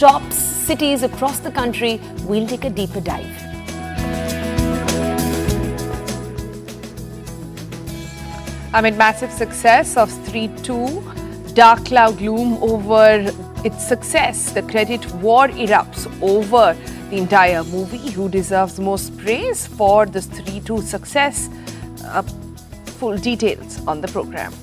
top cities across the country. We'll take a deeper dive. Amid massive success of Stree 2, dark cloud loom over its success. The credit war erupts over the entire movie. Who deserves most praise for the Stree 2 success? Full details on the program.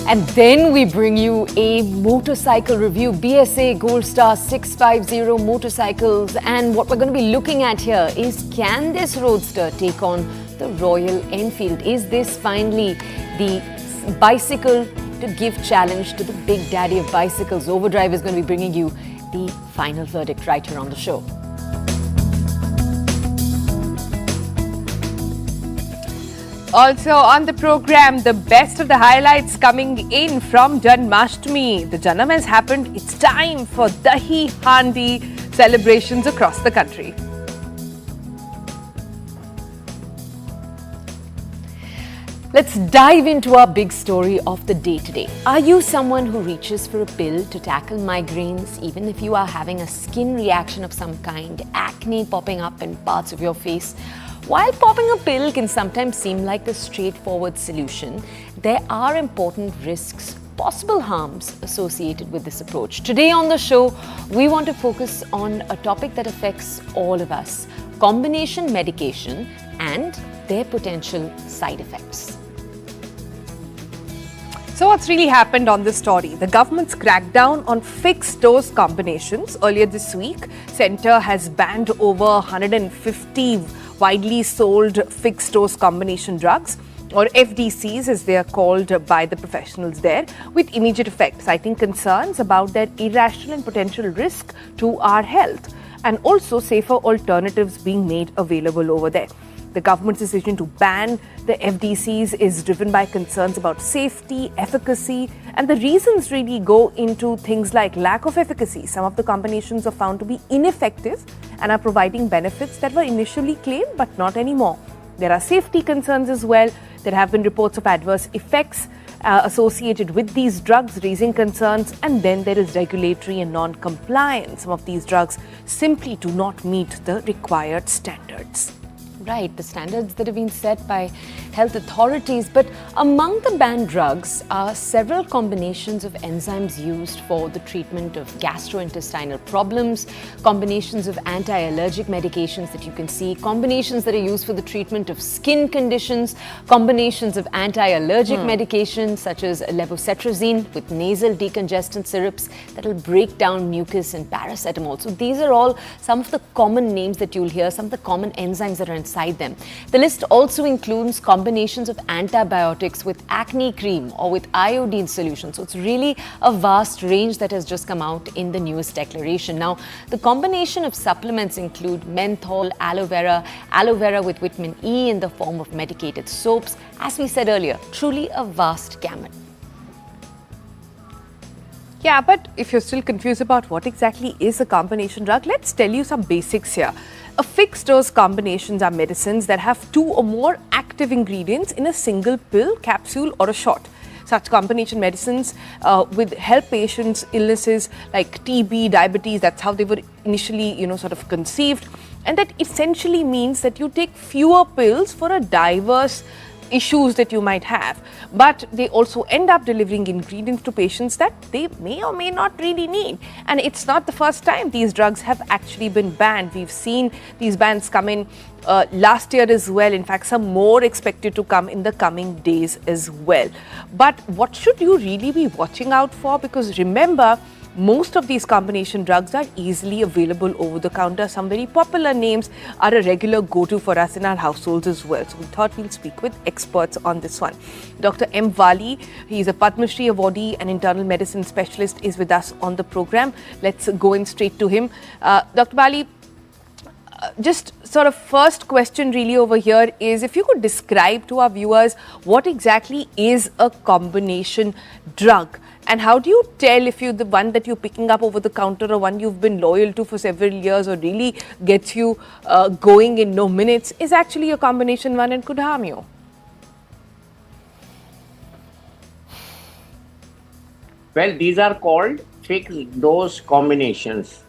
And then we bring you a motorcycle review, BSA Gold Star 650 motorcycles. And what we're going to be looking at here is, can this roadster take on the Royal Enfield? Is this finally the bicycle to give challenge to the big daddy of bicycles? Overdrive is going to be bringing you the final verdict right here on the show. Also on the program, the best of the highlights coming in from Janmashtami. The Janam has happened. It's time for Dahi Handi celebrations across the country. Let's dive into our big story of the day today. Are you someone who reaches for a pill to tackle migraines, even if you are having a skin reaction of some kind, acne popping up in parts of your face? While popping a pill can sometimes seem like the straightforward solution, there are important risks, possible harms associated with this approach. Today on the show, we want to focus on a topic that affects all of us: combination medication and their potential side effects. So what's really happened on this story? The government's crackdown on fixed dose combinations. Earlier this week, Centre has banned over 150 widely sold fixed dose combination drugs, or FDCs as they are called by the professionals there, with immediate effect, citing concerns about their irrational and potential risk to our health, and also safer alternatives being made available over there. The government's decision to ban the FDCs is driven by concerns about safety, efficacy, and the reasons really go into things like lack of efficacy. Some of the combinations are found to be ineffective and are providing benefits that were initially claimed but not anymore. There are safety concerns as well. There have been reports of adverse effects associated with these drugs, raising concerns, and then there is regulatory and non-compliance. Some of these drugs simply do not meet the required standards. Right, the standards that have been set by health authorities. But among the banned drugs are several combinations of enzymes used for the treatment of gastrointestinal problems, combinations of anti-allergic medications that you can see, combinations that are used for the treatment of skin conditions, combinations of anti-allergic medications such as levocetrazine with nasal decongestant syrups that will break down mucus, and paracetamol. So these are all some of the common names that you'll hear, some of the common enzymes that are inside them. The list also includes combinations of antibiotics with acne cream or with iodine solution. So it's really a vast range that has just come out in the newest declaration. Now, the combination of supplements include menthol, aloe vera with vitamin E in the form of medicated soaps. As we said earlier, truly a vast gamut. Yeah, but if you're still confused about what exactly is a combination drug, let's tell you some basics here. A fixed dose combinations are medicines that have 2 or more active ingredients in a single pill, capsule, or a shot. Such combination medicines with help patients illnesses like TB, diabetes. That's how they were initially, sort of conceived, and that essentially means that you take fewer pills for a diverse issues that you might have, but they also end up delivering ingredients to patients that they may or may not really need. And it's not the first time these drugs have actually been banned. We've seen these bans come in last year as well. In fact, some more expected to come in the coming days as well. But what should you really be watching out for? Because remember, most of these combination drugs are easily available over the counter. Some very popular names are a regular go-to for us in our households as well. So we thought we'll speak with experts on this one. Dr. M. Wali, he's a Padma Shri awardee and internal medicine specialist, is with us on the program. Let's go in straight to him. Dr. Wali, just sort of first question really over here is, if you could describe to our viewers what exactly is a combination drug, and how do you tell if the one that you're picking up over the counter or one you've been loyal to for several years or really gets you going in no minutes is actually a combination one and could harm you? Well, these are called fixed dose combinations.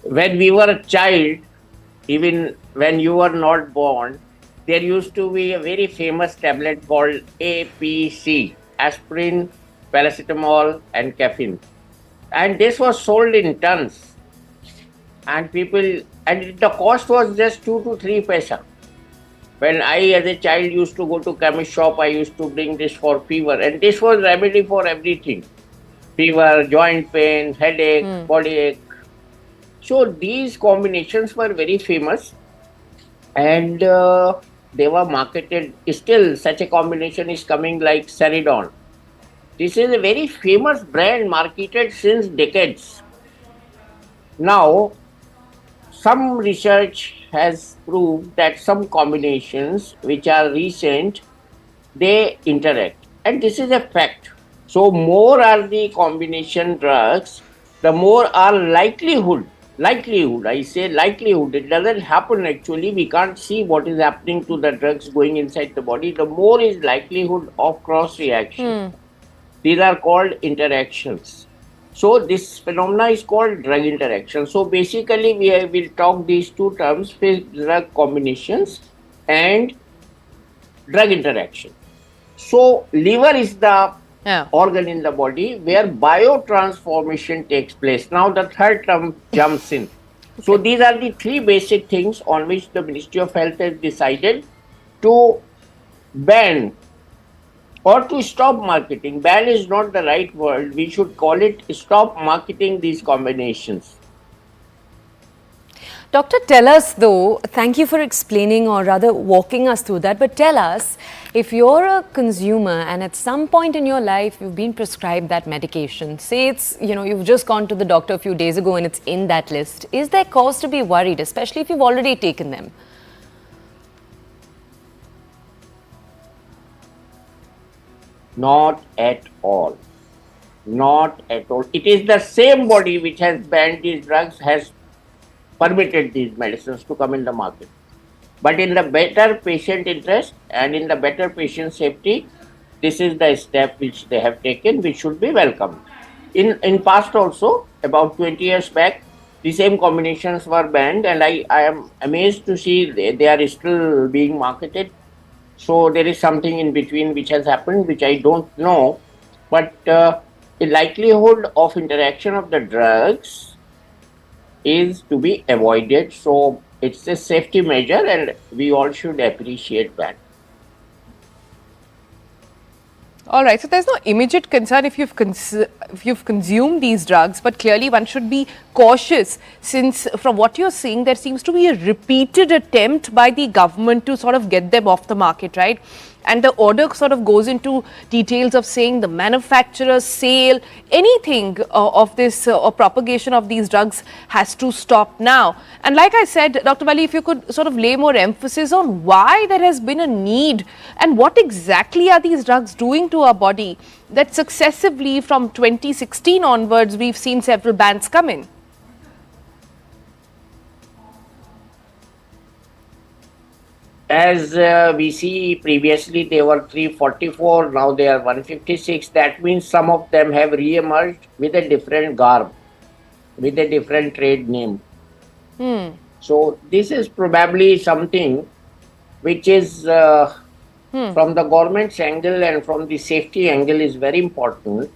When we were a child, even when you were not born, there used to be a very famous tablet called APC, aspirin, paracetamol, and caffeine. And this was sold in tons. And the cost was just 2 to 3 paisa. When I, as a child, used to go to chemist shop, I used to bring this for fever, and this was remedy for everything: fever, joint pain, headache, body ache. So these combinations were very famous, and they were marketed. Still, such a combination is coming like Ceridon. This is a very famous brand marketed since decades. Now, some research has proved that some combinations which are recent, they interact, and this is a fact. So more are the combination drugs, the more are likelihood, I say likelihood, it doesn't happen actually, we can't see what is happening to the drugs going inside the body, the more is likelihood of cross reaction. These are called interactions. So this phenomena is called drug interaction. So basically we will talk these two terms, fixed drug combinations and drug interaction. So liver is the organ in the body where biotransformation takes place. Now the third term jumps in. So these are the three basic things on which the Ministry of Health has decided to ban or to stop marketing. Ban is not the right word. We should call it stop marketing these combinations. Doctor, tell us though, thank you for explaining or rather walking us through that, but tell us, if you're a consumer and at some point in your life you've been prescribed that medication, say it's, you've just gone to the doctor a few days ago and it's in that list, is there cause to be worried, especially if you've already taken them? Not at all. Not at all. It is the same body which has banned these drugs, has permitted these medicines to come in the market. But in the better patient interest and in the better patient safety, this is the step which they have taken, which should be welcomed. In past also, about 20 years back, the same combinations were banned, and I am amazed to see they are still being marketed. So there is something in between which has happened, which I don't know. But the likelihood of interaction of the drugs is to be avoided. So it's a safety measure and we all should appreciate that. All right, so there's no immediate concern if you've consumed these drugs, but clearly one should be cautious, since from what you're seeing, there seems to be a repeated attempt by the government to sort of get them off the market, right? And the order sort of goes into details of saying the manufacturer, sale, anything of this or propagation of these drugs has to stop now. And like I said, Dr. Vali, if you could sort of lay more emphasis on why there has been a need and what exactly are these drugs doing to our body, that successively from 2016 onwards, we've seen several bans come in. As we see previously, they were 344, now they are 156. That means some of them have re-emerged with a different garb, with a different trade name. So this is probably something which is from the government's angle and from the safety angle is very important,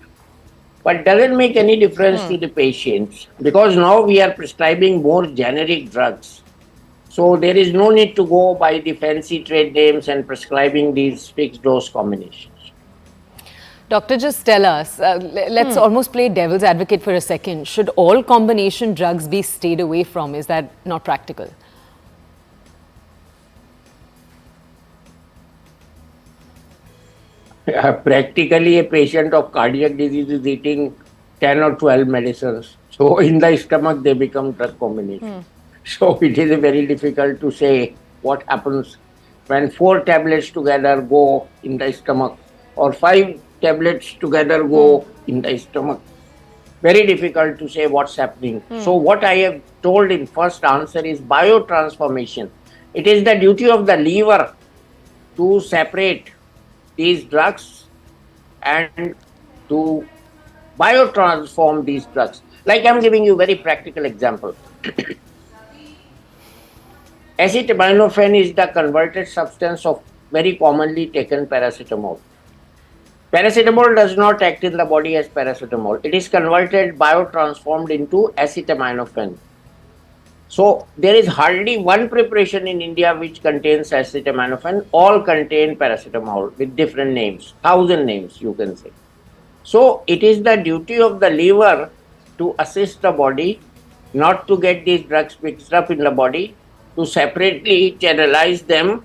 but doesn't make any difference to the patients, because now we are prescribing more generic drugs. So there is no need to go by the fancy trade names and prescribing these fixed dose combinations. Doctor, just tell us, let's almost play devil's advocate for a second. Should all combination drugs be stayed away from? Is that not practical? Practically, a patient of cardiac disease is eating 10 or 12 medicines. So in the stomach, they become drug combinations. So it is very difficult to say what happens when 4 tablets together go in the stomach or 5 tablets together go in the stomach. Very difficult to say what's happening. So what I have told in first answer is biotransformation. It is the duty of the liver to separate these drugs and to biotransform these drugs. Like I'm giving you a very practical example. Acetaminophen is the converted substance of very commonly taken paracetamol. Paracetamol does not act in the body as paracetamol. It is converted, biotransformed into acetaminophen. So there is hardly one preparation in India which contains acetaminophen. All contain paracetamol with different names, 1,000 names you can say. So it is the duty of the liver to assist the body not to get these drugs mixed up in the body, to separately channelize them,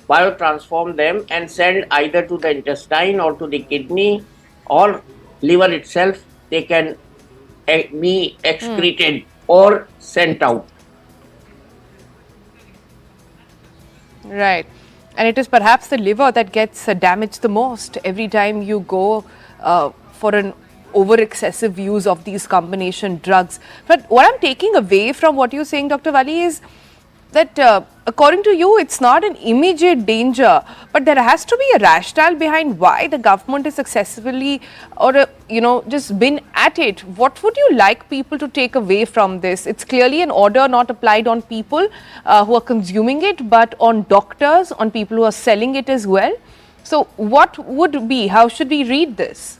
biotransform them and send either to the intestine or to the kidney or liver itself. They can be excreted or sent out. Right. And it is perhaps the liver that gets damaged the most every time you go for an over excessive use of these combination drugs. But what I'm taking away from what you're saying, Dr. Wali, is that according to you, it's not an immediate danger, but there has to be a rationale behind why the government is successfully or, just been at it. What would you like people to take away from this? It's clearly an order not applied on people who are consuming it, but on doctors, on people who are selling it as well. So what would be, how should we read this?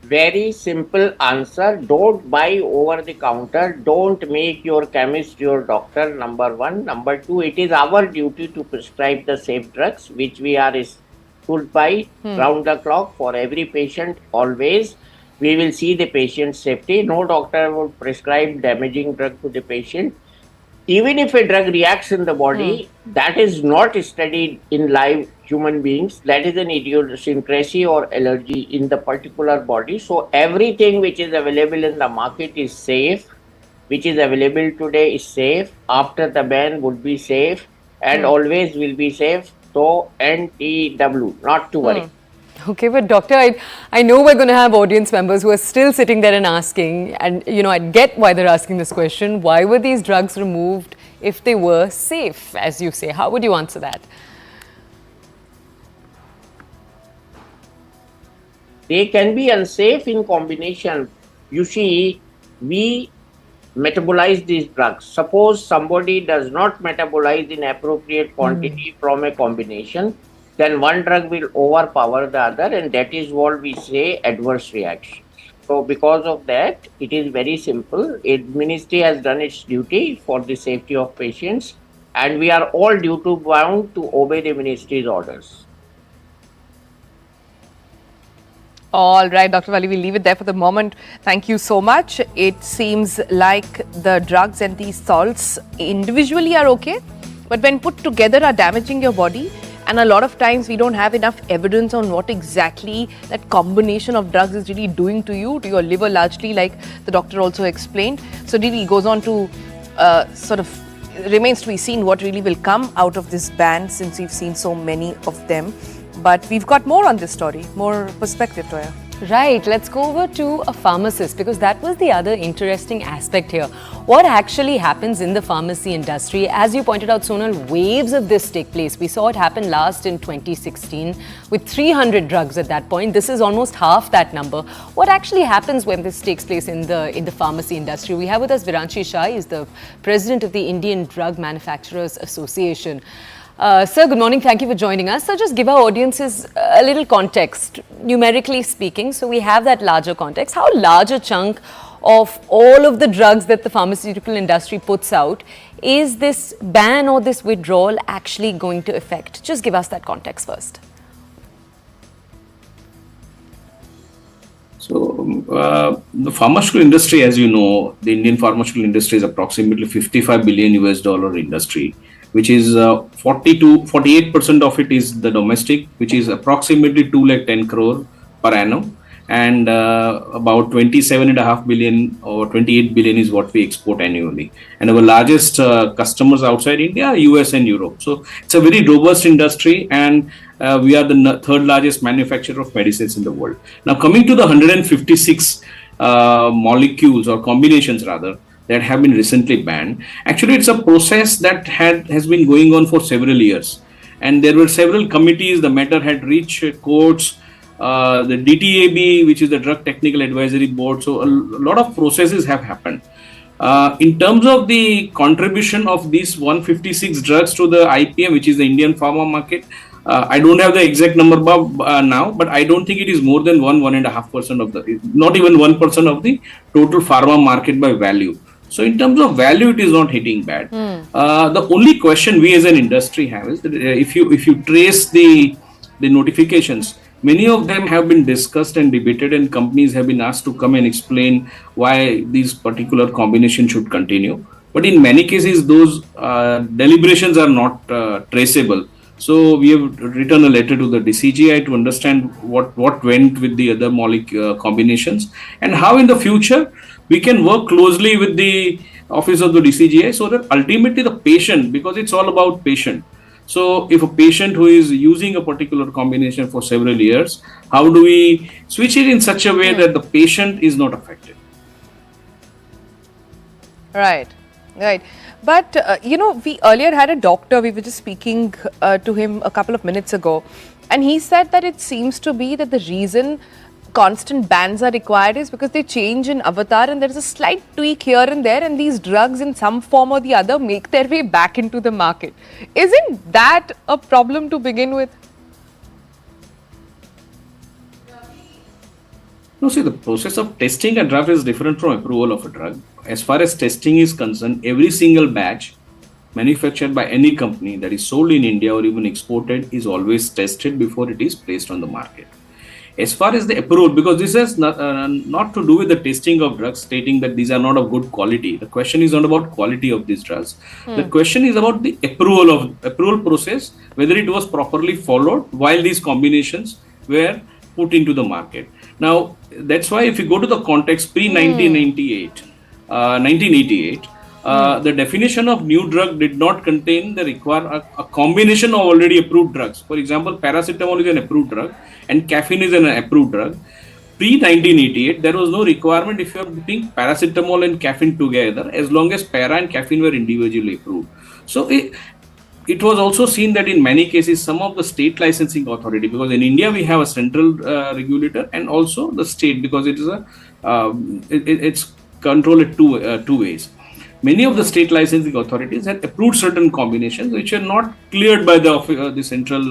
Very simple answer. Don't buy over the counter. Don't make your chemist your doctor, number one. Number two, it is our duty to prescribe the safe drugs, which we are stood by round the clock for every patient always. We will see the patient's safety. No doctor would prescribe damaging drug to the patient. Even if a drug reacts in the body, that is not studied in live human beings. That is an idiosyncrasy or allergy in the particular body. So everything which is available in the market is safe, which is available today is safe. After the ban would be safe and always will be safe. So NTW, not to worry. Okay, but doctor, I know we're going to have audience members who are still sitting there and asking, and I get why they're asking this question. Why were these drugs removed if they were safe, as you say? How would you answer that? They can be unsafe in combination. You see, we metabolize these drugs. Suppose somebody does not metabolize in appropriate quantity from a combination, then one drug will overpower the other, and that is what we say adverse reaction. So because of that, it is very simple. Ministry has done its duty for the safety of patients, and we are all duty bound to obey the ministry's orders. All right, Dr. Wali, we'll leave it there for the moment. Thank you so much. It seems like the drugs and these salts individually are okay, but when put together are damaging your body. And a lot of times we don't have enough evidence on what exactly that combination of drugs is really doing to you, to your liver largely, like the doctor also explained. So really goes on to remains to be seen what really will come out of this ban, since we've seen so many of them. But we've got more on this story, more perspective, Toya. Right, let's go over to a pharmacist, because that was the other interesting aspect here. What actually happens in the pharmacy industry? As you pointed out, Sonal, waves of this take place. We saw it happen last in 2016 with 300 drugs at that point. This is almost half that number. What actually happens when this takes place in the pharmacy industry? We have with us Viranshi Shah. He's the president of the Indian Drug Manufacturers Association. Sir, good morning. Thank you for joining us. So just give our audiences a little context, numerically speaking. So we have that larger context. How large a chunk of all of the drugs that the pharmaceutical industry puts out is this ban or this withdrawal actually going to affect? Just give us that context first. So the pharmaceutical industry, as you know, the Indian pharmaceutical industry is approximately $55 billion industry, which is 48% of it is the domestic, which is approximately 210 crore per annum, and about 27.5 billion or 28 billion is what we export annually. And our largest customers outside India are US and Europe. So it's a very robust industry, and we are the third largest manufacturer of medicines in the world. Now, coming to the 156 molecules or combinations rather, that have been recently banned. Actually, it's a process that has been going on for several years. and there were several committees. The matter had reached courts, the DTAB, which is the Drug Technical Advisory Board. So a lot of processes have happened. In terms of the contribution of these 156 drugs to the IPM, which is the Indian pharma market, I don't have the exact number now, but I don't think it is more than 1.5% of the, not even 1% of the total pharma market by value. So in terms of value, it is not hitting bad. The only question we as an industry have is that if you trace the notifications, many of them have been discussed and debated, and companies have been asked to come and explain why these particular combinations should continue. But in many cases, those deliberations are not traceable. So we have written a letter to the DCGI to understand what went with the other molecule combinations, and how in the future we can work closely with the office of the DCGI, so that ultimately the patient, because it's all about patient. So if a patient who is using a particular combination for several years, how do we switch it in such a way that the patient is not affected? Right, right. But, we earlier had a doctor, we were just speaking to him a couple of minutes ago, and he said that it seems to be that the reason constant bans are required is because they change in avatar, and there's a slight tweak here and there, and these drugs in some form or the other make their way back into the market. Isn't that a problem to begin with? No, see, the process of testing a drug is different from approval of a drug. As far as testing is concerned, every single batch manufactured by any company that is sold in India or even exported is always tested before it is placed on the market. As far as the approval, because this has not to do with the testing of drugs, stating that these are not of good quality. The question is not about quality of these drugs. The question is about the approval process, whether it was properly followed while these combinations were put into the market. Now, that's why if you go to the context pre-1988, the definition of new drug did not contain the a combination of already approved drugs. For example, paracetamol is an approved drug and caffeine is an approved drug. Pre-1988, there was no requirement if you are putting paracetamol and caffeine together, as long as para and caffeine were individually approved. So it was also seen that in many cases, some of the state licensing authority, because in India we have a central regulator and also the state, because it is it's controlled at two ways. Many of the state licensing authorities had approved certain combinations which are not cleared by the central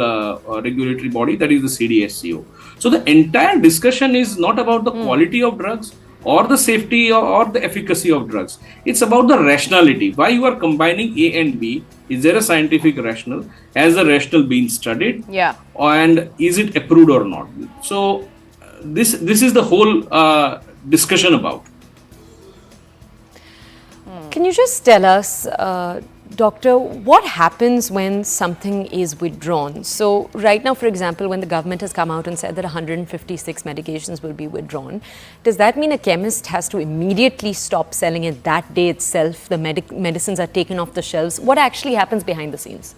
regulatory body, that is the CDSCO. So the entire discussion is not about the quality of drugs or the safety or the efficacy of drugs. It's about the rationality. Why you are combining A and B? Is there a scientific rationale? Has the rationale been studied? Yeah. And is it approved or not? So this is the whole discussion about. Can you just tell us, Doctor, what happens when something is withdrawn? So right now, for example, when the government has come out and said that 156 medications will be withdrawn, does that mean a chemist has to immediately stop selling it that day itself? The medicines are taken off the shelves. What actually happens behind the scenes?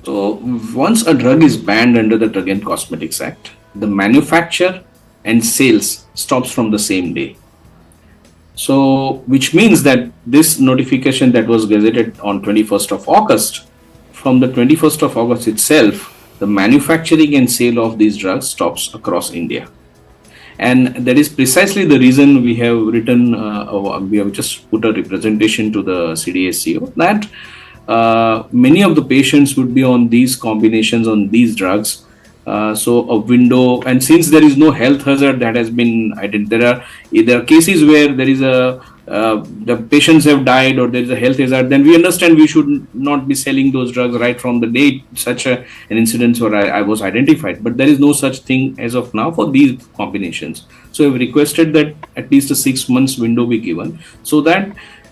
So once a drug is banned under the Drug and Cosmetics Act, the manufacture and sales stops from the same day. So, which means that this notification that was gazetted on 21st of August, from the 21st of August itself, the manufacturing and sale of these drugs stops across India. And that is precisely the reason we have written, we have just put a representation to the CDSCO that many of the patients would be on these combinations, on these drugs. So a window, and since there is no health hazard that has been identified, there are cases where there is the patients have died or there is a health hazard, then we understand we should not be selling those drugs right from the day such an incident or I was identified. But there is no such thing as of now for these combinations. So we've requested that at least a 6 months window be given, so that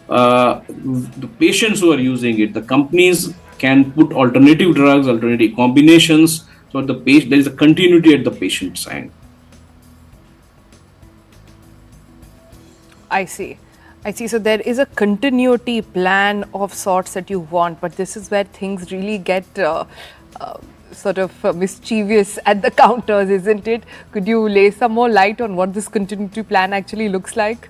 the patients who are using it, the companies can put alternative drugs, alternative combinations, so there is a continuity at the patient side. I see. So there is a continuity plan of sorts that you want, but this is where things really get sort of mischievous at the counters, isn't it? Could you lay some more light on what this continuity plan actually looks like?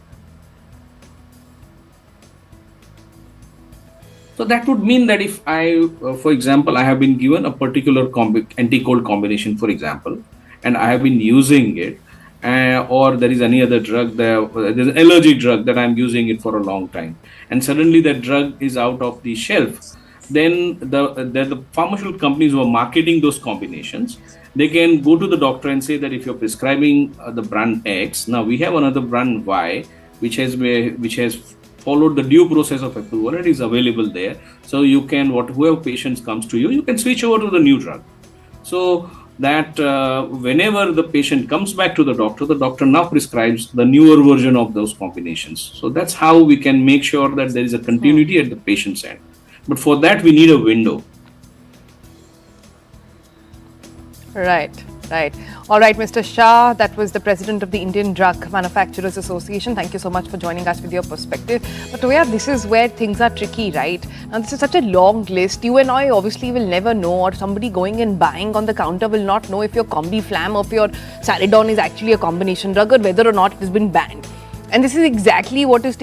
So that would mean that if I, for example, I have been given a particular anti-cold combination, for example, and I have been using it, or there is any other drug, there's an allergic drug that I'm using it for a long time, and suddenly that drug is out of the shelf, then the pharmaceutical companies who are marketing those combinations, they can go to the doctor and say that if you're prescribing the brand X, now we have another brand Y, which has followed the due process of approval and is available there. So you can, whoever patients comes to you, you can switch over to the new drug. So that whenever the patient comes back to the doctor now prescribes the newer version of those combinations. So that's how we can make sure that there is a continuity at the patient's end. But for that, we need a window. Right. All right, Mr. Shah, that was the president of the Indian Drug Manufacturers Association. Thank you so much for joining us with your perspective. But Toya, this is where things are tricky, right? Now, this is such a long list. You and I obviously will never know, or somebody going and buying on the counter will not know if your Combi Flam or if your Saridon is actually a combination drug or whether or not it has been banned. And this is exactly what is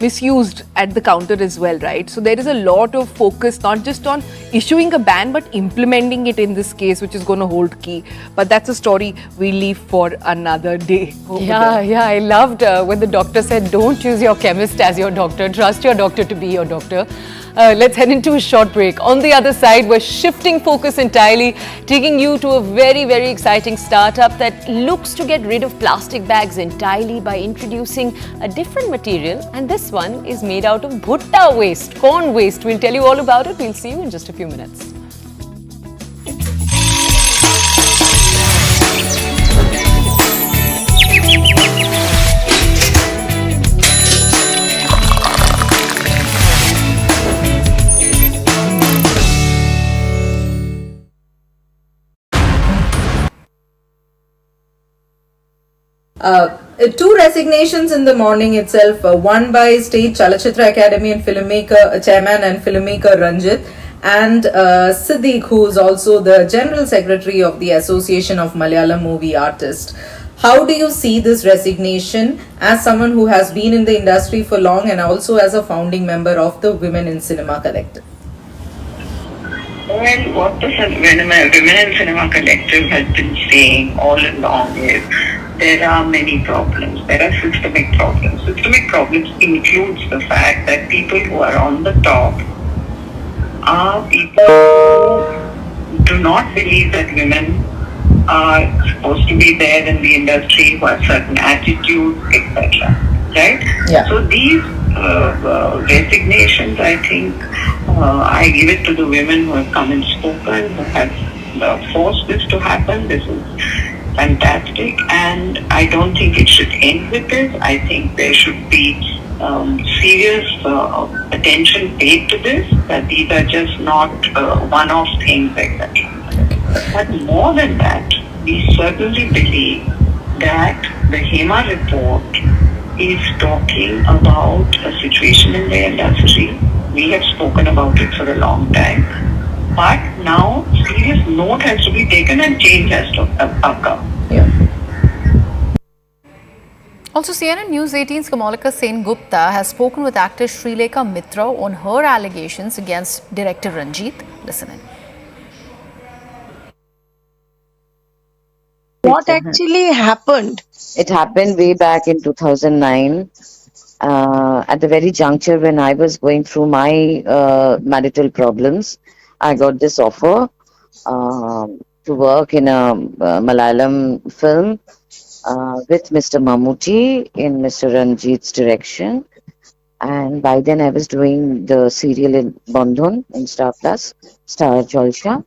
misused at the counter as well, right? So there is a lot of focus, not just on issuing a ban, but implementing it in this case, which is going to hold key. But that's a story we leave for another day. Yeah, I loved when the doctor said, don't choose your chemist as your doctor, trust your doctor to be your doctor. Let's head into a short break. On the other side, we're shifting focus entirely, taking you to a very, very exciting startup that looks to get rid of plastic bags entirely by introducing a different material. And this one is made out of bhutta waste, corn waste. We'll tell you all about it. We'll see you in just a few minutes. Two resignations in the morning itself, one by State Chalachitra Academy and filmmaker chairman and filmmaker Ranjit, and Siddiq, who is also the general secretary of the Association of Malayalam Movie Artists. How do you see this resignation as someone who has been in the industry for long and also as a founding member of the Women in Cinema Collective? Well, what the Women in Cinema Collective has been saying all along is there are many problems. There are systemic problems. Systemic problems includes the fact that people who are on the top are people who do not believe that women are supposed to be there in the industry, who have certain attitudes, etc. Right? Yeah. So these resignations, I think, I give it to the women who have come and spoken, who have forced this to happen. This is fantastic, and I don't think it should end with this. I think there should be serious attention paid to this, that these are just not one-off things, etc. But more than that, we certainly believe that the HEMA report is talking about a situation in the industry. We have spoken about it for a long time. But now, serious note has to be taken and change has to occur. Yeah. Also, CNN News 18's Kamalika Sen Gupta has spoken with actor Stree Mitra on her allegations against director Ranjit. Listen in. What actually happened? It happened way back in 2009, at the very juncture when I was going through my marital problems. I got this offer to work in a Malayalam film with Mr. Mammootty in Mr. Ranjit's direction. And by then I was doing the serial in Bandhan in Star Plus, Star Jalsha.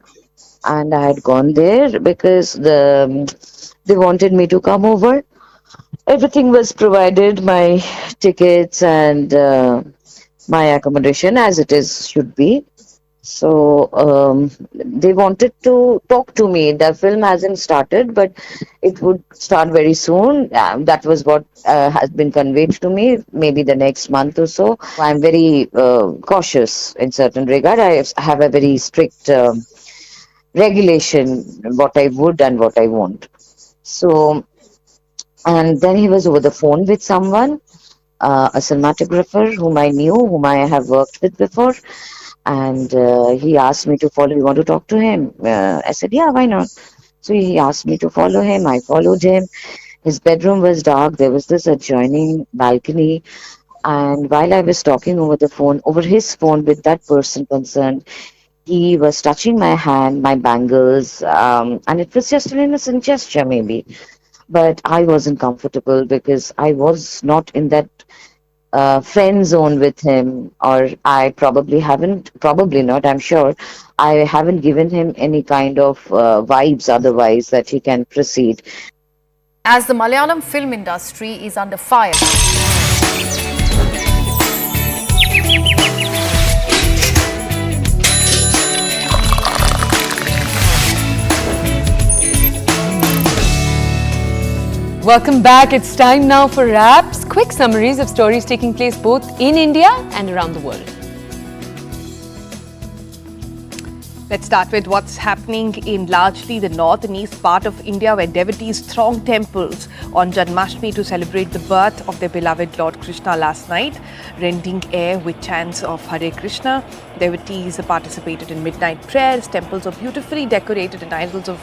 And I had gone there because they wanted me to come over. Everything was provided, my tickets and my accommodation as it should be. So they wanted to talk to me. The film hasn't started, but it would start very soon. That was what has been conveyed to me, maybe the next month or so. I'm very cautious in certain regard. I have a very strict regulation, what I would and what I won't. So, and then he was over the phone with someone. a cinematographer whom I knew, whom I have worked with before. And he asked me to follow. You want to talk to him? I said, yeah, why not? So he asked me to follow him. I followed him. His bedroom was dark. There was this adjoining balcony. And while I was talking over the phone, over his phone with that person concerned, he was touching my hand, my bangles, and it was just an innocent gesture, maybe. But I wasn't comfortable because I was not in that friend zone with him, or I probably not, I'm sure, I haven't given him any kind of vibes otherwise that he can proceed. As the Malayalam film industry is under fire. Welcome back. It's time now for wraps. Quick summaries of stories taking place both in India and around the world. Let's start with what's happening in largely the north and east part of India, where devotees thronged temples on Janmashtami to celebrate the birth of their beloved Lord Krishna last night, rending air with chants of Hare Krishna. Devotees participated in midnight prayers. Temples were beautifully decorated and idols of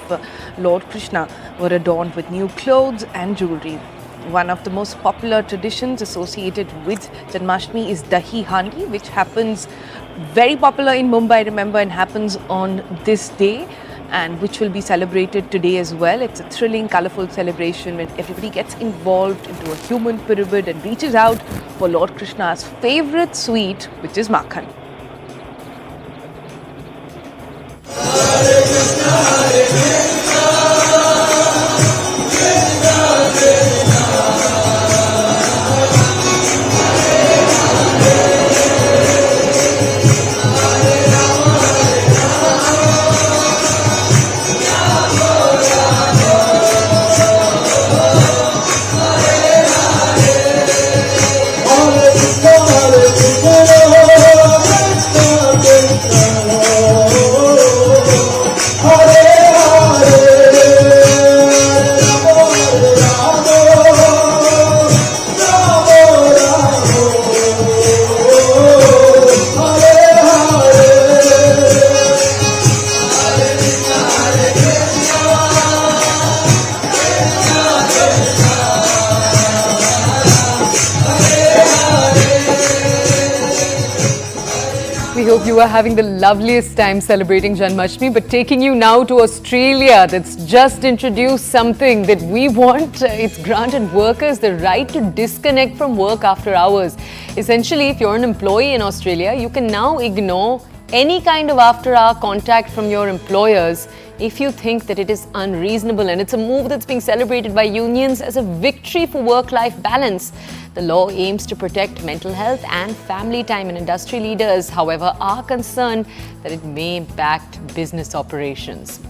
Lord Krishna were adorned with new clothes and jewelry. One of the most popular traditions associated with Janmashtami is Dahi Handi, which happens very popular in Mumbai, remember, and happens on this day, and which will be celebrated today as well. It's a thrilling, colourful celebration when everybody gets involved into a human pyramid and reaches out for Lord Krishna's favourite sweet, which is makhan. We hope you are having the loveliest time celebrating Janmashtami, but taking you now to Australia, that's just introduced something that we want. It's granted workers the right to disconnect from work after hours. Essentially, if you're an employee in Australia, you can now ignore any kind of after-hour contact from your employers if you think that it is unreasonable, and it's a move that's being celebrated by unions as a victory for work-life balance. The law aims to protect mental health and family time, and industry leaders, however, are concerned that it may impact business operations.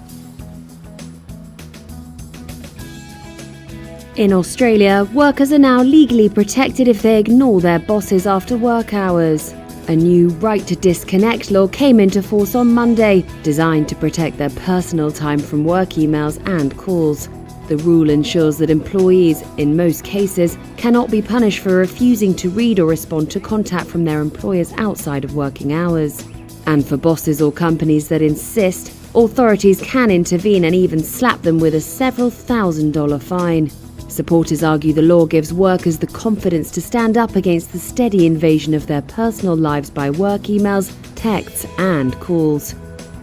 In Australia, workers are now legally protected if they ignore their bosses after work hours. A new right to disconnect law came into force on Monday, designed to protect their personal time from work emails and calls. The rule ensures that employees, in most cases, cannot be punished for refusing to read or respond to contact from their employers outside of working hours. And for bosses or companies that insist, authorities can intervene and even slap them with a several $1,000 fine. Supporters argue the law gives workers the confidence to stand up against the steady invasion of their personal lives by work emails, texts and calls.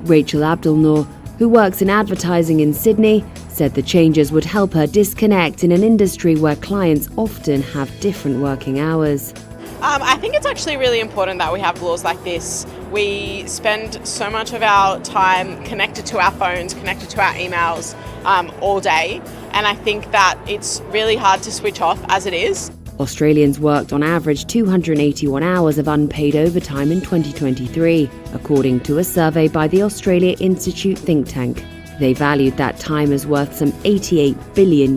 Rachel Abdulnoor, who works in advertising in Sydney, said the changes would help her disconnect in an industry where clients often have different working hours. I think it's actually really important that we have laws like this. We spend so much of our time connected to our phones, connected to our emails all day, and I think that it's really hard to switch off as it is. Australians worked on average 281 hours of unpaid overtime in 2023, according to a survey by the Australia Institute think tank. They valued that time as worth some $88 billion.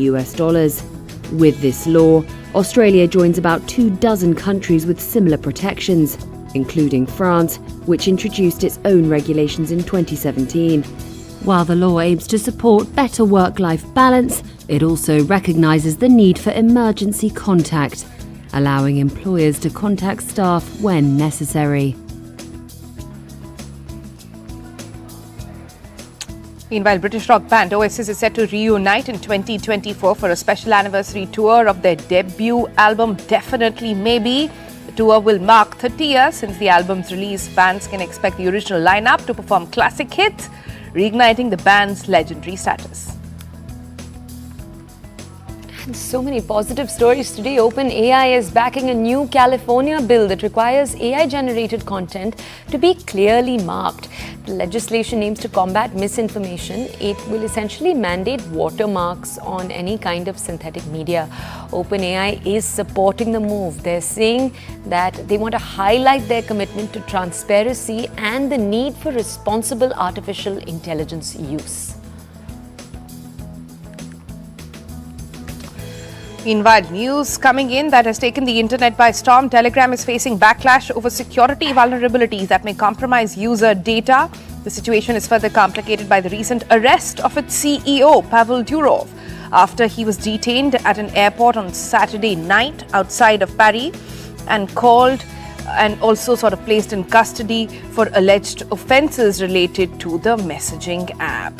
With this law, Australia joins about 24 countries with similar protections, including France, which introduced its own regulations in 2017. While the law aims to support better work-life balance, it also recognises the need for emergency contact. allowing employers to contact staff when necessary. Meanwhile, British rock band Oasis is set to reunite in 2024 for a special anniversary tour of their debut album, Definitely Maybe. The tour will mark 30 years since the album's release. Fans can expect the original lineup to perform classic hits, reigniting the band's legendary status. So many positive stories today. OpenAI is backing a new California bill that requires AI-generated content to be clearly marked. The legislation aims to combat misinformation. It will essentially mandate watermarks on any kind of synthetic media. OpenAI is supporting the move. They're saying that they want to highlight their commitment to transparency and the need for responsible artificial intelligence use. Meanwhile, news coming in that has taken the internet by storm. Telegram is facing backlash over security vulnerabilities that may compromise user data. The situation is further complicated by the recent arrest of its CEO, Pavel Durov, after he was detained at an airport on Saturday night outside of Paris and called and also sort of placed in custody for alleged offences related to the messaging app.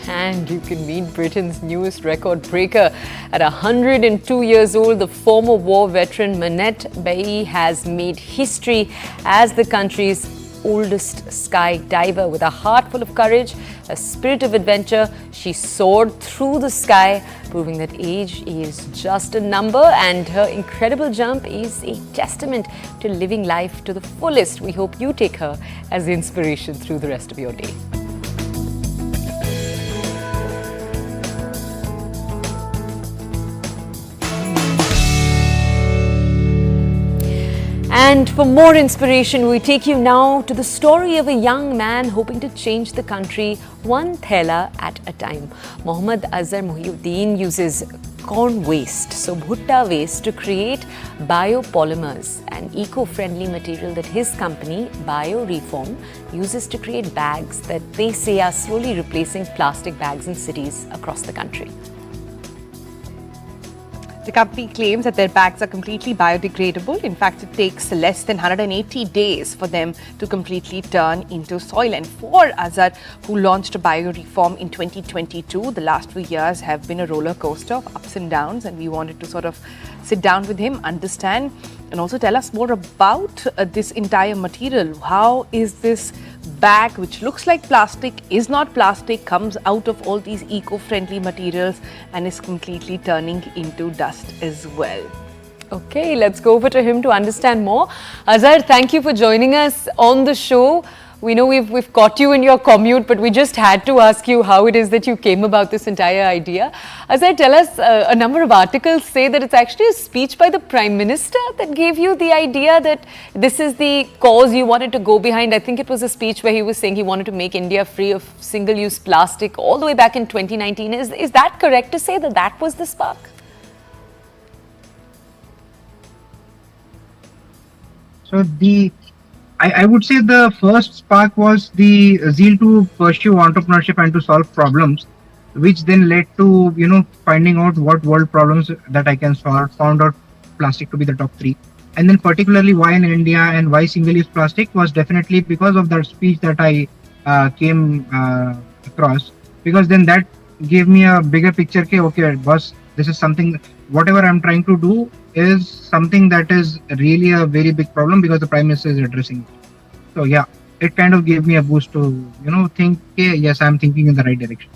And you can meet Britain's newest record breaker. At 102 years old, the former war veteran Manette Bai has made history as the country's oldest skydiver. With a heart full of courage, a spirit of adventure, she soared through the sky, proving that age is just a number, and her incredible jump is a testament to living life to the fullest. We hope you take her as inspiration through the rest of your day. And for more inspiration, we take you now to the story of a young man hoping to change the country one thela at a time. Mohammad Azhar Muhyiddin uses corn waste, so bhutta waste, to create biopolymers, an eco-friendly material that his company, BioReform, uses to create bags that they say are slowly replacing plastic bags in cities across the country. The company claims that their bags are completely biodegradable. In fact, it takes less than 180 days for them to completely turn into soil. And for Azhar, who launched BioReform in 2022, the last few years have been a roller coaster of ups and downs. And we wanted to sort of sit down with him, understand, and also tell us more about this entire material. How is this bag, which looks like plastic, is not plastic, comes out of all these eco-friendly materials and is completely turning into dust as well? Okay, let's go over to him to understand more. Azhar, thank you for joining us on the show. We know we've caught you in your commute, but we just had to ask you how it is that you came about this entire idea. Azhar, tell us, a number of articles say that it's actually a speech by the Prime Minister that gave you the idea that this is the cause you wanted to go behind. I think it was a speech where he was saying he wanted to make India free of single-use plastic all the way back in 2019. Is that correct to say that that was the spark? So I would say the first spark was the zeal to pursue entrepreneurship and to solve problems, which then led to, finding out what world problems that I can solve, found out plastic to be the top 3. And then particularly why in India and why single-use plastic was definitely because of that speech that I came across, because then that gave me a bigger picture, okay, boss, this is something, whatever I'm trying to do is something that is really a very big problem because the Prime Minister is addressing it. So yeah, it kind of gave me a boost to, think, okay, yes, I'm thinking in the right direction.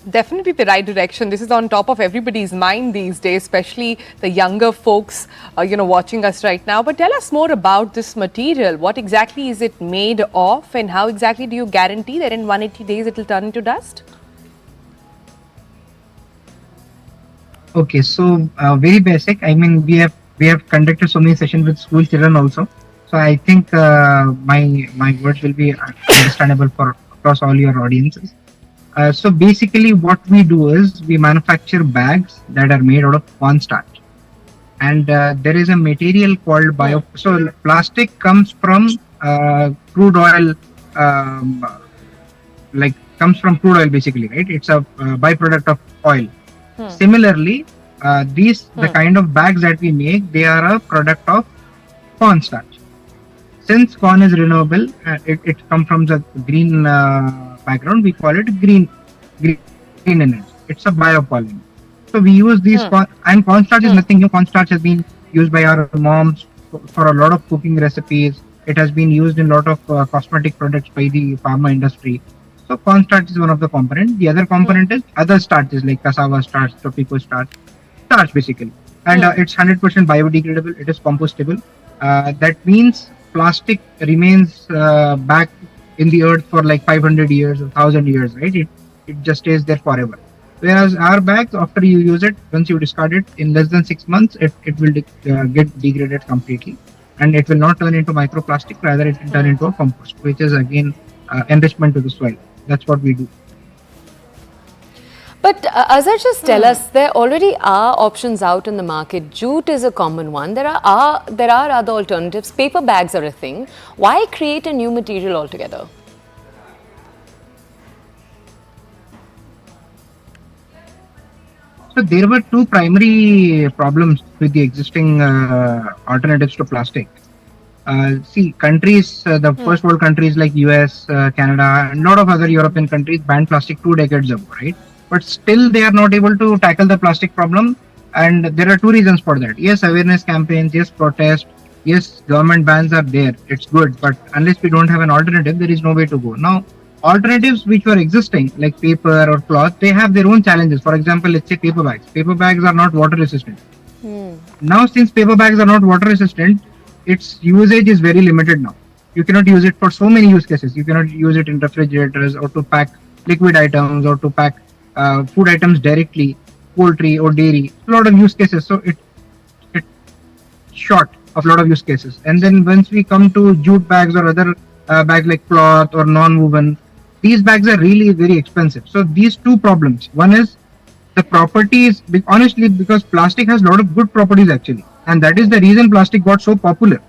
Definitely the right direction. This is on top of everybody's mind these days, especially the younger folks, watching us right now. But tell us more about this material. What exactly is it made of, and how exactly do you guarantee that in 180 days it will turn into dust? Okay, so very basic. I mean, we have conducted so many sessions with school children also. So I think my words will be understandable for across all your audiences. So basically, what we do is we manufacture bags that are made out of cornstarch, and there is a material called bio. So plastic comes from crude oil, like comes from crude oil basically, right? It's a byproduct of oil. Similarly, the kind of bags that we make, they are a product of cornstarch. Since corn is renewable, it comes from the green background, we call it green energy. It's a biopolymer. So we use these and cornstarch is nothing new. Cornstarch has been used by our moms for a lot of cooking recipes. It has been used in a lot of cosmetic products by the pharma industry. So cornstarch is one of the components. The other component is other starches like cassava starch, tobacco starch basically. And it's 100% biodegradable. It is compostable. That means plastic remains back in the earth for like 500 years or 1000 years, right? It just stays there forever. Whereas our bags, after you use it, once you discard it, in less than 6 months, it will get degraded completely. And it will not turn into microplastic, rather it will turn into a compost, which is again enrichment to the soil. That's what we do. But Azhar, just tell us, there already are options out in the market. Jute is a common one. There are other alternatives. Paper bags are a thing. Why create a new material altogether? So there were two primary problems with the existing alternatives to plastic. Countries, the first world countries like US, Canada, and a lot of other European countries banned plastic 2 decades ago, right? But still they are not able to tackle the plastic problem. And there are two reasons for that. Yes, awareness campaigns, yes, protest, yes, government bans are there. It's good. But unless we don't have an alternative, there is no way to go. Now, alternatives which were existing like paper or cloth, they have their own challenges. For example, let's say paper bags. Paper bags are not water resistant. Now, since paper bags are not water resistant, its usage is very limited now. You cannot use it for so many use cases. You cannot use it in refrigerators or to pack liquid items or to pack food items directly, poultry or dairy. A lot of use cases. So it's short of a lot of use cases. And then once we come to jute bags or other bags like cloth or non-woven, these bags are really very expensive. So these two problems. One is the properties, honestly, because plastic has a lot of good properties actually. And that is the reason plastic got so popular.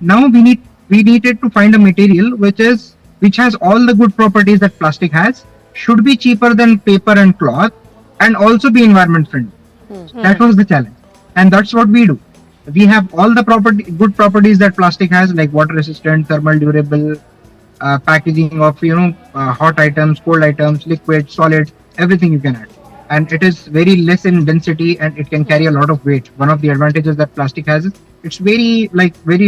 Now we needed to find a material which has all the good properties that plastic has, should be cheaper than paper and cloth, and also be environment friendly. That was the challenge. And that's what we do. We have all the good properties that plastic has, like water resistant, thermal durable, packaging of hot items, cold items, liquid, solid, everything you can add. And it is very less in density and it can carry a lot of weight. One of the advantages that plastic has is it's very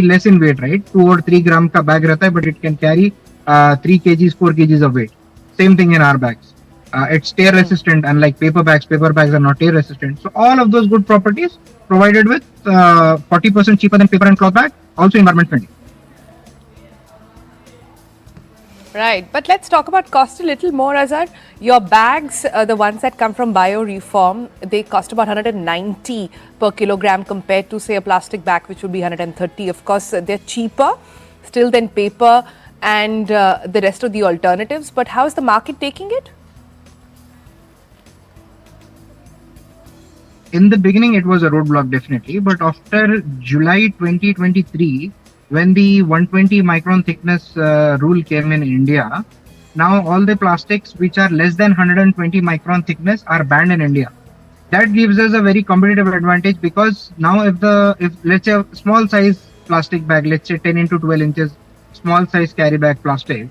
less in weight, right? 2 or 3 gram ka bag rehta hai, but it can carry 3 kgs, 4 kgs of weight. Same thing in our bags. It's tear resistant, unlike paper bags. Paper bags are not tear resistant. So all of those good properties provided with 40% cheaper than paper and cloth bag, also environment friendly. Right, but let's talk about cost a little more, Azhar. Your bags, the ones that come from BioReform, they cost about 190 per kilogram compared to, say, a plastic bag, which would be 130. Of course, they're cheaper still than paper and the rest of the alternatives. But how is the market taking it? In the beginning, it was a roadblock, definitely. But after July 2023, when the 120 micron thickness rule came in India, now all the plastics which are less than 120 micron thickness are banned in India. That gives us a very competitive advantage, because now if let's say a small size plastic bag, let's say 10 into 12 inches, small size carry bag plastic,